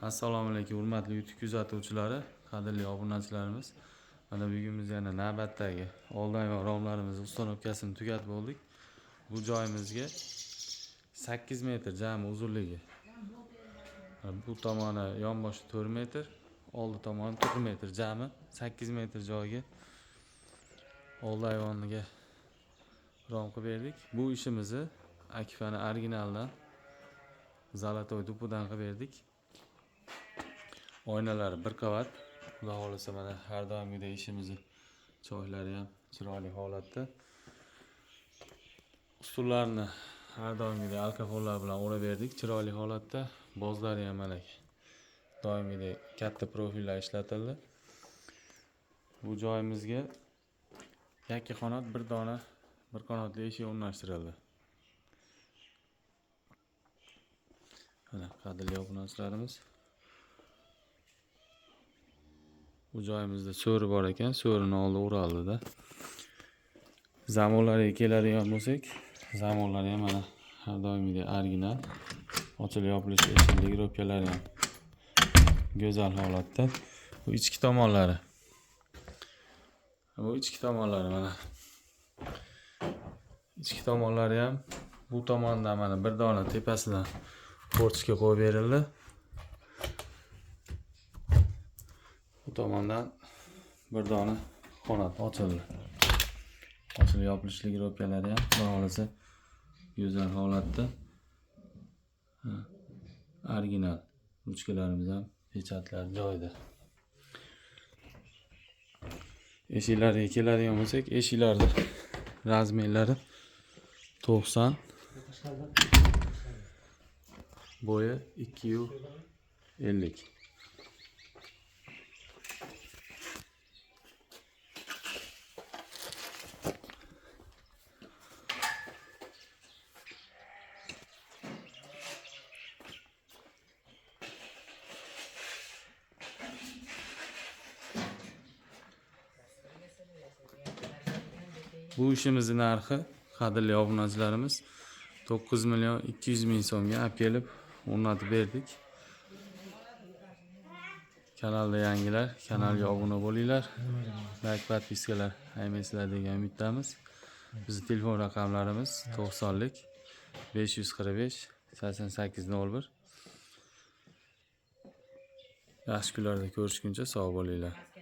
Assalomu alaykum hurmatli YouTube kuzatuvchilari, qadrli obunachilarimiz. Mana bugun biz yana navbatdagi oldingi romlarimiz ustanovkasini tugatib bo'ldik. Bu joyimizga 8 metr jami uzunligi. Bu tomoni yonboshi 4 metr, oldi tomoni 4 metr jami 8 metr joyga oldi ayvoniga rom qilib berdik. Bu ishimizni Akifani originaldan Zolotoy dupudan qilib berdik. Oynalari bir qavat. Xudo xolasa mana har doimgidek ishimizni choylari ham chiroyli holatda. Ustullarni har doimgidek alkafollar bilan o'rab berdik, chiroyli holatda. Bozlari ham mana doimgidek katta profillar ishlatildi. Bu joyimizga yakka qanot bir dona bir qanotli eshik o'rnashtirildi. Mana qadrli obunachilarimiz. Bu joyimizda so'ri bor ekan, so'rini oldi o'raldi-da. Zamonlarga keladigan bo'lsak, zamonlari ham mana har doimgidek original. Ochilib yopilish eshikli robkalari ham go'zal holatda. Bu ichki tomonlari. Bu ichki tomonlari mana. Ichki tomonlari ham bu tomondan mana bir dona tepasidan portishga qo'yib berildi. Bu tomondan bir dona qanot ochildi. Ochilib yopilishlik robkalari ham xudo xolasa go'zal holatda. Original ruchkalarimiz ham pechatlar joyida. Eshiklarga keladigan bo'lsak, eshiklarning razmerlari 90, bo'yi 250. Bu ishimizning narxi, qadrli obunachilarimiz, 9 million 200 ming so'mga olib kelib o'rnatib berdik. Kanalda yangilar, kanalga obuna bo'linglar. Like, podpiskalar aymaysizlar degan umiddamiz. Bizning telefon raqamlarimiz 90lik 545 8801. Yaxshi kunlarda ko'rishguncha sog' bo'linglar.